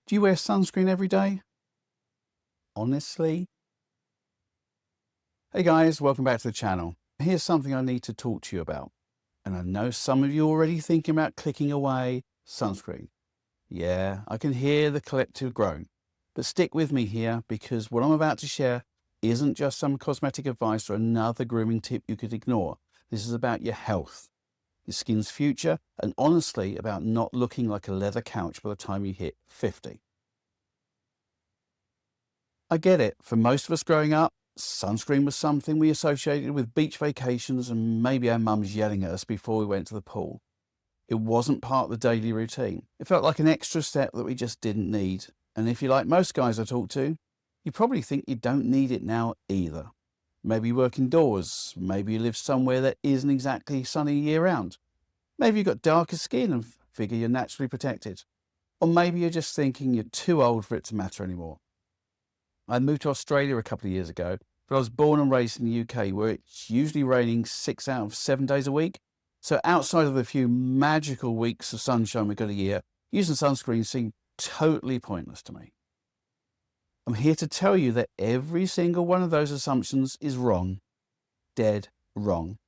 Do you wear sunscreen every day? Honestly? Hey guys, welcome back to the channel. Here's something I need to talk to you about. And I know some of you are already thinking about clicking away sunscreen. Yeah, I can hear the collective groan. But stick with me here, because what I'm about to share isn't just some cosmetic advice or another grooming tip you could ignore. This is about your health, your skin's future, and honestly about not looking like a leather couch by the time you hit 50. I get it. For most of us growing up, sunscreen was something we associated with beach vacations and maybe our mums yelling at us before we went to the pool. It wasn't part of the daily routine. It felt like an extra step that we just didn't need. And if you're like most guys I talk to, you probably think you don't need it now either. Maybe you work indoors. Maybe you live somewhere that isn't exactly sunny year round. Maybe you've got darker skin and figure you're naturally protected. Or maybe you're just thinking you're too old for it to matter anymore. I moved to Australia a couple of years ago, but I was born and raised in the UK, where it's usually raining 6 out of 7 days a week. So outside of the few magical weeks of sunshine we got a year, using sunscreen seemed totally pointless to me. I'm here to tell you that every single one of those assumptions is wrong. Dead wrong.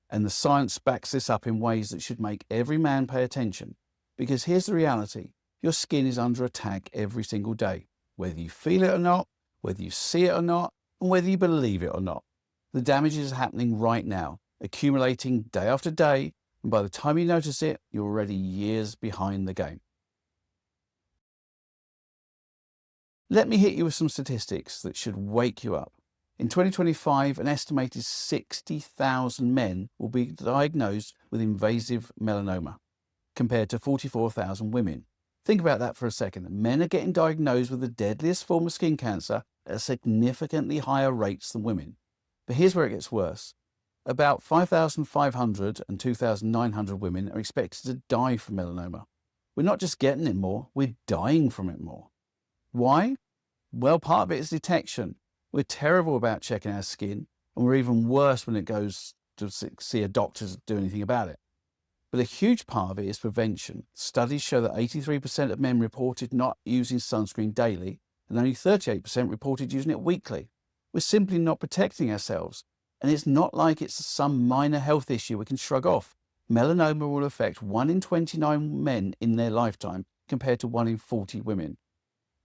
And the science backs this up in ways that should make every man pay attention. Because here's the reality. Your skin is under attack every single day, whether you feel it or not, whether you see it or not, and whether you believe it or not. The damage is happening right now, accumulating day after day, and by the time you notice it, you're already years behind the game. Let me hit you with some statistics that should wake you up. In 2025, an estimated 60,000 men will be diagnosed with invasive melanoma, compared to 44,000 women. Think about that for a second. Men are getting diagnosed with the deadliest form of skin cancer at significantly higher rates than women. But here's where it gets worse. About 5,500 and 2,900 women are expected to die from melanoma. We're not just getting it more, we're dying from it more. Why? Well, part of it is detection. We're terrible about checking our skin, and we're even worse when it goes to see a doctor to do anything about it. But a huge part of it is prevention. Studies show that 83% of men reported not using sunscreen daily, and only 38% reported using it weekly. We're simply not protecting ourselves. And it's not like it's some minor health issue we can shrug off. Melanoma will affect 1 in 29 men in their lifetime, compared to 1 in 40 women.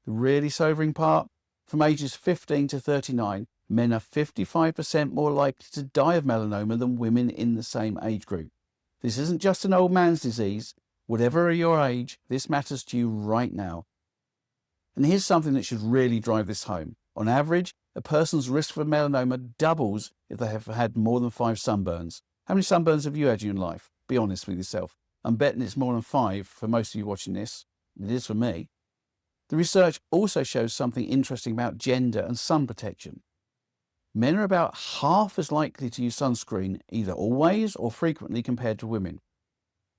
The really sobering part? From ages 15 to 39, men are 55% more likely to die of melanoma than women in the same age group. This isn't just an old man's disease. Whatever your age, this matters to you right now. And here's something that should really drive this home. On average, a person's risk for melanoma doubles if they have had more than 5 sunburns. How many sunburns have you had in your life? Be honest with yourself. I'm betting it's more than 5 for most of you watching this. It is for me. The research also shows something interesting about gender and sun protection. Men are about half as likely to use sunscreen either always or frequently compared to women.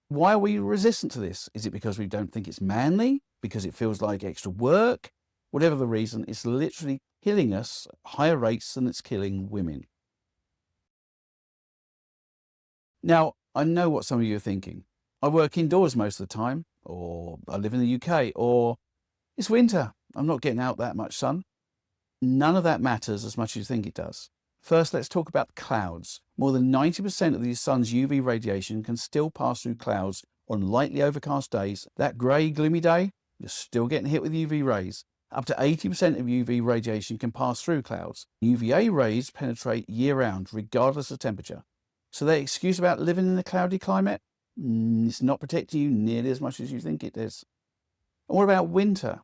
Why are we resistant to this? Is it because we don't think it's manly? Because it feels like extra work? Whatever the reason, it's literally killing us at higher rates than it's killing women. Now, I know what some of you are thinking. I work indoors most of the time, or I live in the UK, or it's winter. I'm not getting out that much sun. None of that matters as much as you think it does. First, let's talk about clouds. More than 90% of the sun's UV radiation can still pass through clouds on lightly overcast days. That grey, gloomy day, you're still getting hit with UV rays. Up to 80% of UV radiation can pass through clouds. UVA rays penetrate year-round, regardless of temperature. So that excuse about living in a cloudy climate, it's not protecting you nearly as much as you think it is. And what about winter?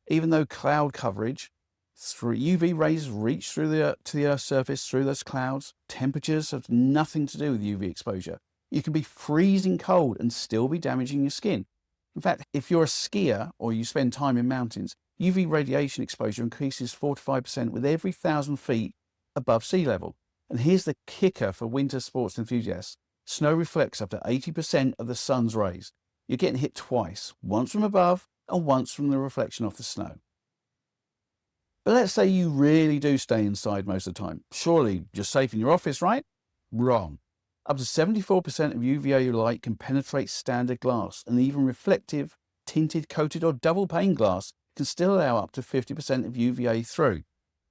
Even though cloud coverage, through UV rays reach through to the Earth's surface through those clouds, temperatures have nothing to do with UV exposure. You can be freezing cold and still be damaging your skin. In fact, if you're a skier or you spend time in mountains, UV radiation exposure increases 4 to 5% with every 1,000 feet above sea level. And here's the kicker for winter sports enthusiasts. Snow reflects up to 80% of the sun's rays. You're getting hit twice, once from above and once from the reflection off the snow. But let's say you really do stay inside most of the time. Surely you're safe in your office, right? Wrong. Up to 74% of UVA light can penetrate standard glass, and even reflective, tinted, coated or double pane glass can still allow up to 50% of UVA through.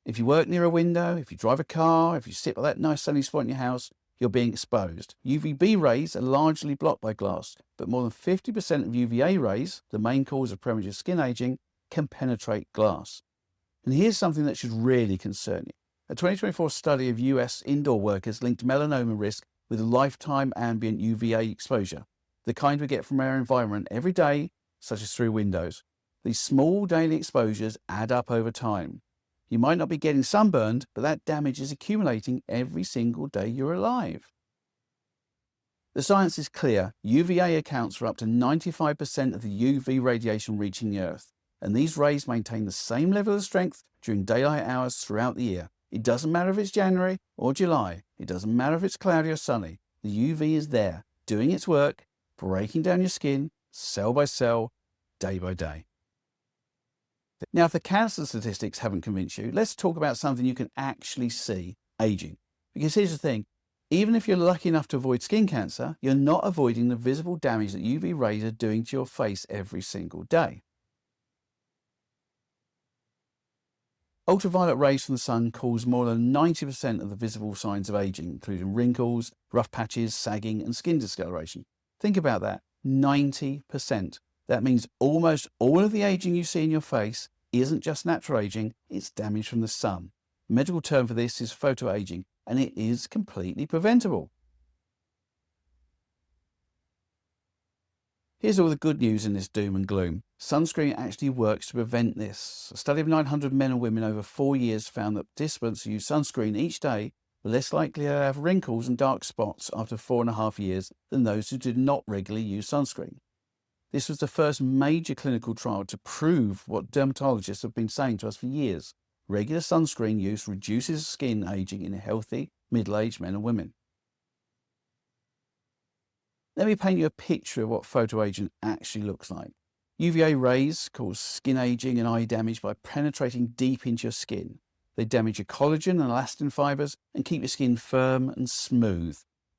If you work near a window, if you drive a car, if you sit by that nice sunny spot in your house, you're being exposed. UVB rays are largely blocked by glass, but more than 50% of UVA rays, the main cause of premature skin aging, can penetrate glass. And here's something that should really concern you. A 2024 study of US indoor workers linked melanoma risk with lifetime ambient UVA exposure, the kind we get from our environment every day, such as through windows. These small daily exposures add up over time. You might not be getting sunburned, but that damage is accumulating every single day you're alive. The science is clear. UVA accounts for up to 95% of the UV radiation reaching the Earth, and these rays maintain the same level of strength during daylight hours throughout the year. It doesn't matter if it's January or July. It doesn't matter if it's cloudy or sunny. The UV is there, doing its work, breaking down your skin, cell by cell, day by day. Now, if the cancer statistics haven't convinced you, let's talk about something you can actually see: aging. Because here's the thing, even if you're lucky enough to avoid skin cancer, you're not avoiding the visible damage that UV rays are doing to your face every single day. Ultraviolet rays from the sun cause more than 90% of the visible signs of aging, including wrinkles, rough patches, sagging, and skin discoloration. Think about that, 90%. That means almost all of the aging you see in your face isn't just natural aging, it's damage from the sun. The medical term for this is photoaging, and it is completely preventable. Here's all the good news in this doom and gloom. Sunscreen actually works to prevent this. A study of 900 men and women over 4 years found that participants who use sunscreen each day were less likely to have wrinkles and dark spots after 4.5 years than those who did not regularly use sunscreen. This was the first major clinical trial to prove what dermatologists have been saying to us for years. Regular sunscreen use reduces skin aging in healthy, middle-aged men and women. Let me paint you a picture of what photoaging actually looks like. UVA rays cause skin aging and eye damage by penetrating deep into your skin. They damage your collagen and elastin fibers and keep your skin firm and smooth.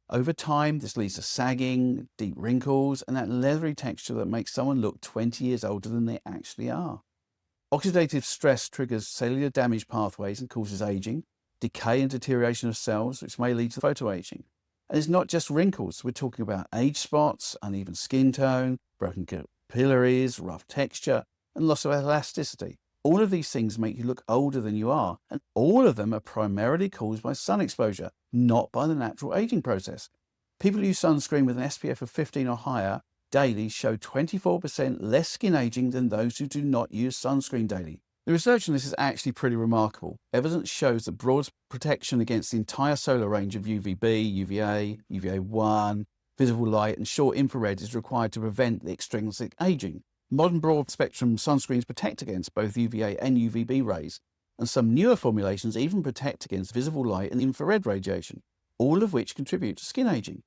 Over time, this leads to sagging, deep wrinkles, and that leathery texture that makes someone look 20 years older than they actually are. Oxidative stress triggers cellular damage pathways and causes aging, decay and deterioration of cells, which may lead to photoaging. And it's not just wrinkles. We're talking about age spots, uneven skin tone, broken capillaries, rough texture, and loss of elasticity. All of these things make you look older than you are, and all of them are primarily caused by sun exposure, not by the natural aging process. People who use sunscreen with an SPF of 15 or higher daily show 24% less skin aging than those who do not use sunscreen daily. The research on this is actually pretty remarkable. Evidence shows that broad protection against the entire solar range of UVB, UVA, UVA1, visible light, and short infrared is required to prevent the extrinsic aging. Modern broad-spectrum sunscreens protect against both UVA and UVB rays, and some newer formulations even protect against visible light and infrared radiation, all of which contribute to skin aging.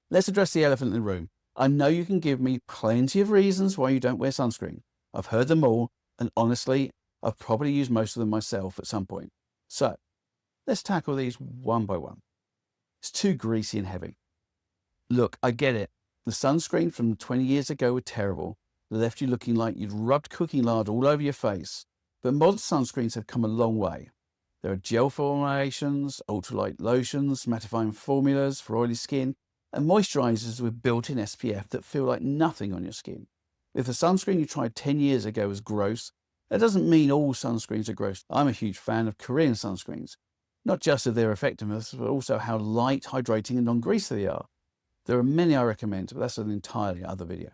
Let's address the elephant in the room. I know you can give me plenty of reasons why you don't wear sunscreen. I've heard them all, and honestly, I've probably used most of them myself at some point. So, let's tackle these one by one. It's too greasy and heavy. Look, I get it. The sunscreen from 20 years ago were terrible. They left you looking like you'd rubbed cooking lard all over your face. But modern sunscreens have come a long way. There are gel formulations, ultralight lotions, mattifying formulas for oily skin, and moisturizers with built-in SPF that feel like nothing on your skin. If the sunscreen you tried 10 years ago was gross, that doesn't mean all sunscreens are gross. I'm a huge fan of Korean sunscreens, not just of their effectiveness, but also how light, hydrating, and non-greasy they are. There are many I recommend, but that's an entirely other video.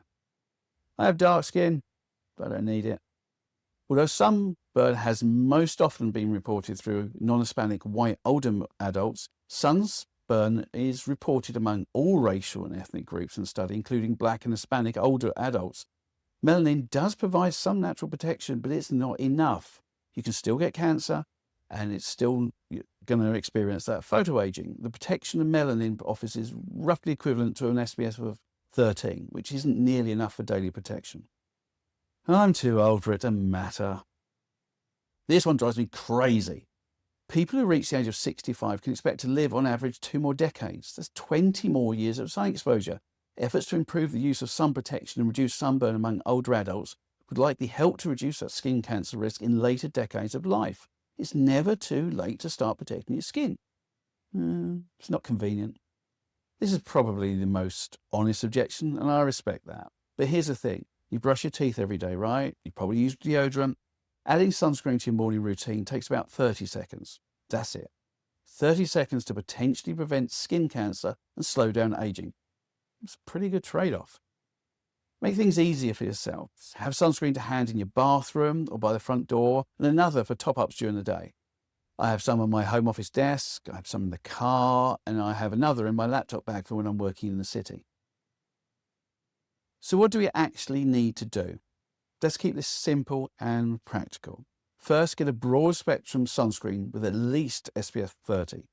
I have dark skin, but I don't need it. Although sunburn has most often been reported through non-Hispanic white older adults, sunburn is reported among all racial and ethnic groups in the study, including Black and Hispanic older adults. Melanin does provide some natural protection, but it's not enough. You can still get cancer, and it's still going to experience that photoaging. The protection of melanin offers is roughly equivalent to an SPF of 13, which isn't nearly enough for daily protection. I'm too old for it to matter. This one drives me crazy. People who reach the age of 65 can expect to live on average 2 more decades. That's 20 more years of sun exposure. Efforts to improve the use of sun protection and reduce sunburn among older adults would likely help to reduce that skin cancer risk in later decades of life. It's never too late to start protecting your skin. It's not convenient. This is probably the most honest objection, and I respect that. But here's the thing. You brush your teeth every day, right? You probably use deodorant. Adding sunscreen to your morning routine takes about 30 seconds. That's it. 30 seconds to potentially prevent skin cancer and slow down aging. It's a pretty good trade-off. Make things easier for yourself. Have sunscreen to hand in your bathroom or by the front door, and another for top-ups during the day. I have some on my home office desk, I have some in the car, and I have another in my laptop bag for when I'm working in the city. So what do we actually need to do? Let's keep this simple and practical. First, get a broad spectrum sunscreen with at least SPF 30.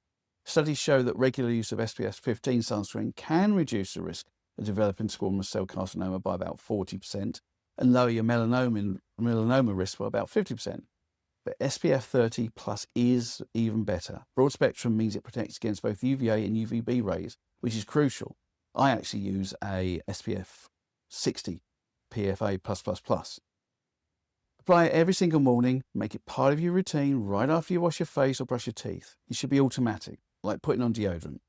Studies show that regular use of SPF 15 sunscreen can reduce the risk of developing squamous cell carcinoma by about 40% and lower your melanoma risk by about 50%. But SPF 30 plus is even better. Broad spectrum means it protects against both UVA and UVB rays, which is crucial. I actually use a SPF 60 PFA+++. Apply it every single morning, make it part of your routine right after you wash your face or brush your teeth. It should be automatic, like putting on deodorant.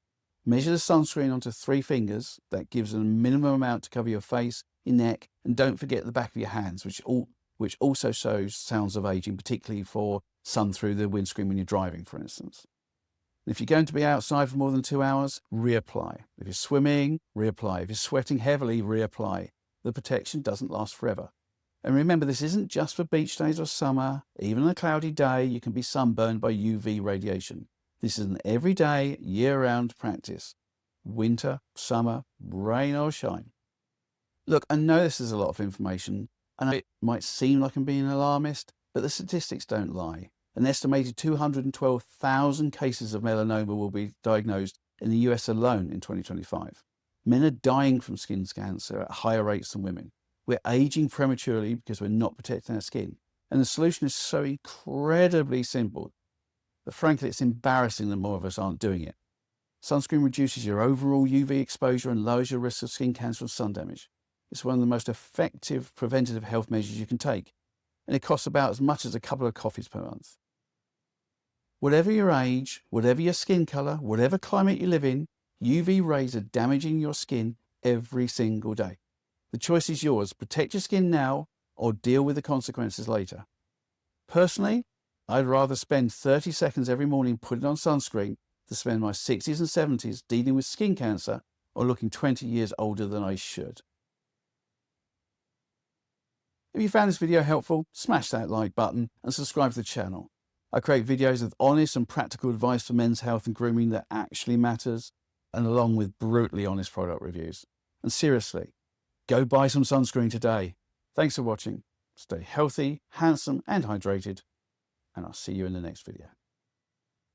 Measure the sunscreen onto 3 fingers. That gives a minimum amount to cover your face, your neck, and don't forget the back of your hands, which also shows signs of aging, particularly for sun through the windscreen when you're driving, for instance. If you're going to be outside for more than 2 hours, reapply. If you're swimming, reapply. If you're sweating heavily, reapply. The protection doesn't last forever. And remember, this isn't just for beach days or summer. Even on a cloudy day, you can be sunburned by UV radiation. This is an everyday, year-round practice. Winter, summer, rain or shine. Look, I know this is a lot of information, and it might seem like I'm being alarmist, but the statistics don't lie. An estimated 212,000 cases of melanoma will be diagnosed in the US alone in 2025. Men are dying from skin cancer at higher rates than women. We're aging prematurely because we're not protecting our skin. And the solution is so incredibly simple that frankly it's embarrassing that more of us aren't doing it. Sunscreen reduces your overall UV exposure and lowers your risk of skin cancer and sun damage. It's one of the most effective preventative health measures you can take, and it costs about as much as a couple of coffees per month. Whatever your age, whatever your skin color, whatever climate you live in, UV rays are damaging your skin every single day. The choice is yours. Protect your skin now or deal with the consequences later. Personally, I'd rather spend 30 seconds every morning putting on sunscreen than spend my 60s and 70s dealing with skin cancer or looking 20 years older than I should. If you found this video helpful, smash that like button and subscribe to the channel. I create videos with honest and practical advice for men's health and grooming that actually matters, and along with brutally honest product reviews. And seriously, go buy some sunscreen today. Thanks for watching. Stay healthy, handsome and hydrated, and I'll see you in the next video.